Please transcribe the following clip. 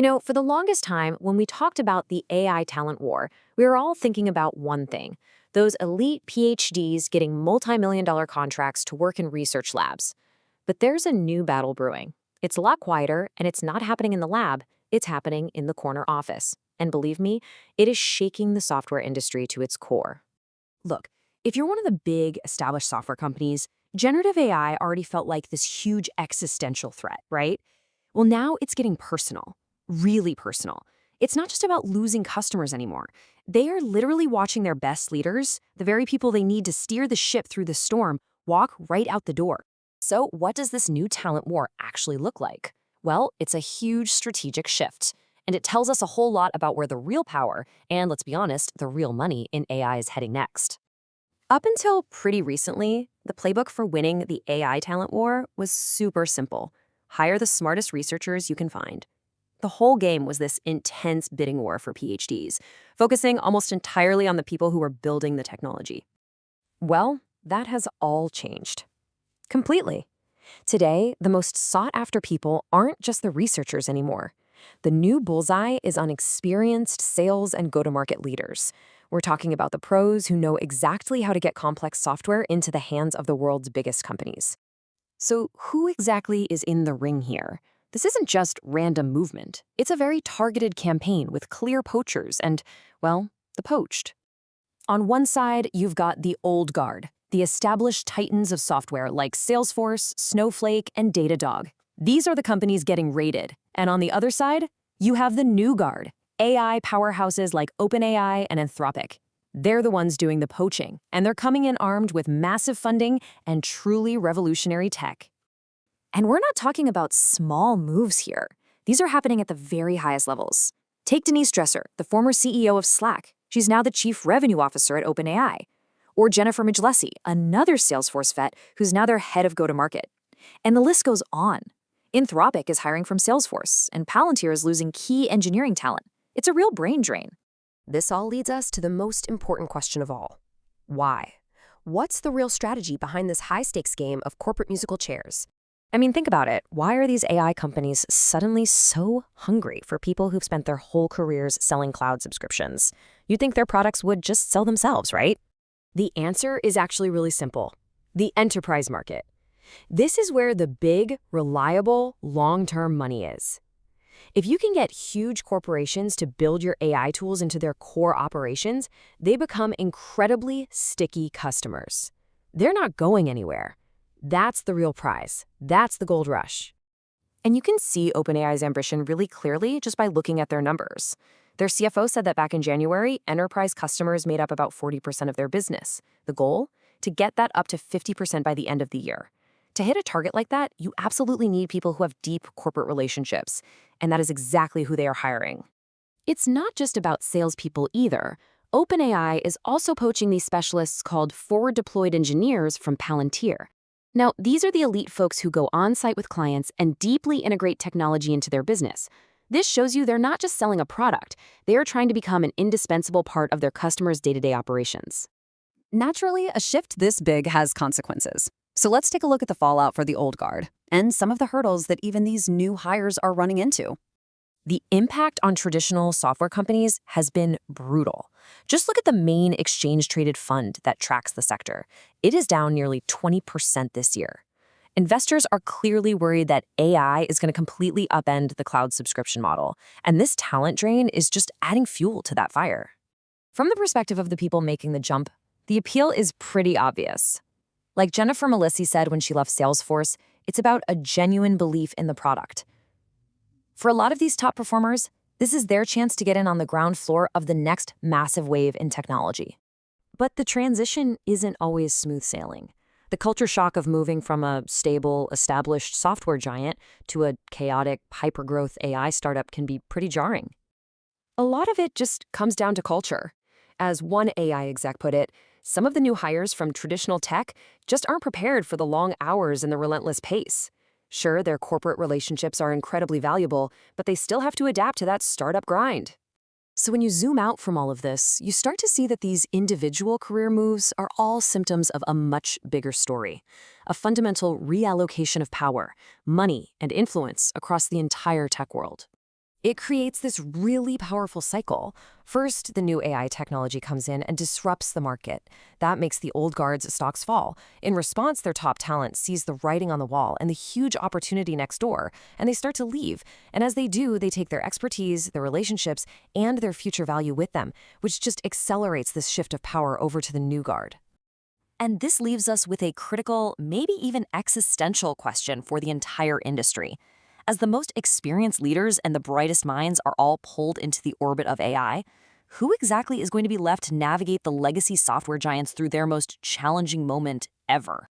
For the longest time, when we talked about the AI talent war, we were all thinking about one thing: those elite PhDs getting multi-million-dollar contracts to work in research labs. But there's a new battle brewing. It's a lot quieter, and it's not happening in the lab, it's happening in the corner office. And believe me, it is shaking the software industry to its core. Look, if you're one of the big established software companies, generative AI already felt like this huge existential threat, right? Well, now it's getting personal, really personal. It's not just about losing customers anymore. They are literally watching their best leaders, the very people they need to steer the ship through the storm, walk right out the door. So what does this new talent war actually look like? Well, it's a huge strategic shift, and it tells us a whole lot about where the real power, and let's be honest, the real money in AI is heading next. Up until pretty recently, the playbook for winning the AI talent war was super simple. Hire the smartest researchers you can find. The whole game was this intense bidding war for PhDs, focusing almost entirely on the people who were building the technology. Well, that has all changed. Completely. Today, the most sought-after people aren't just the researchers anymore. The new bullseye is on experienced sales and go-to-market leaders. We're talking about the pros who know exactly how to get complex software into the hands of the world's biggest companies. So who exactly is in the ring here? This isn't just random movement. It's a very targeted campaign with clear poachers and, well, the poached. On one side, you've got the old guard, the established titans of software like Salesforce, Snowflake, and Datadog. These are the companies getting raided. And on the other side, you have the new guard, AI powerhouses like OpenAI and Anthropic. They're the ones doing the poaching, and they're coming in armed with massive funding and truly revolutionary tech. And we're not talking about small moves here. These are happening at the very highest levels. Take Denise Dresser, the former CEO of Slack. She's now the chief revenue officer at OpenAI. Or Jennifer Midglessie, another Salesforce vet who's now their head of go-to-market. And the list goes on. Anthropic is hiring from Salesforce, and Palantir is losing key engineering talent. It's a real brain drain. This all leads us to the most important question of all. Why? What's the real strategy behind this high-stakes game of corporate musical chairs? I mean, think about it. Why are these AI companies suddenly so hungry for people who've spent their whole careers selling cloud subscriptions? You'd think their products would just sell themselves, right? The answer is actually really simple. The enterprise market. This is where the big, reliable, long-term money is. If you can get huge corporations to build your AI tools into their core operations, they become incredibly sticky customers. They're not going anywhere. That's the real prize. That's the gold rush. And you can see OpenAI's ambition really clearly just by looking at their numbers. Their CFO said that back in January, enterprise customers made up about 40% of their business. The goal? To get that up to 50% by the end of the year. To hit a target like that, you absolutely need people who have deep corporate relationships, and that is exactly who they are hiring. It's not just about salespeople either. OpenAI is also poaching these specialists called forward-deployed engineers from Palantir. Now, these are the elite folks who go on-site with clients and deeply integrate technology into their business. This shows you they're not just selling a product, they are trying to become an indispensable part of their customers' day-to-day operations. Naturally, a shift this big has consequences. So let's take a look at the fallout for the old guard and some of the hurdles that even these new hires are running into. The impact on traditional software companies has been brutal. Just look at the main exchange-traded fund that tracks the sector. It is down nearly 20% this year. Investors are clearly worried that AI is going to completely upend the cloud subscription model, and this talent drain is just adding fuel to that fire. From the perspective of the people making the jump, the appeal is pretty obvious. Like Jennifer Midglessie said when she left Salesforce, it's about a genuine belief in the product. For a lot of these top performers, this is their chance to get in on the ground floor of the next massive wave in technology. But the transition isn't always smooth sailing. The culture shock of moving from a stable, established software giant to a chaotic, hypergrowth AI startup can be pretty jarring. A lot of it just comes down to culture. As one AI exec put it, some of the new hires from traditional tech just aren't prepared for the long hours and the relentless pace. Sure, their corporate relationships are incredibly valuable, but they still have to adapt to that startup grind. So when you zoom out from all of this, you start to see that these individual career moves are all symptoms of a much bigger story, a fundamental reallocation of power, money, and influence across the entire tech world. It creates this really powerful cycle. First, the new AI technology comes in and disrupts the market. That makes the old guard's stocks fall. In response, their top talent sees the writing on the wall and the huge opportunity next door, and they start to leave. And as they do, they take their expertise, their relationships, and their future value with them, which just accelerates this shift of power over to the new guard. And this leaves us with a critical, maybe even existential question for the entire industry. As the most experienced leaders and the brightest minds are all pulled into the orbit of AI, who exactly is going to be left to navigate the legacy software giants through their most challenging moment ever?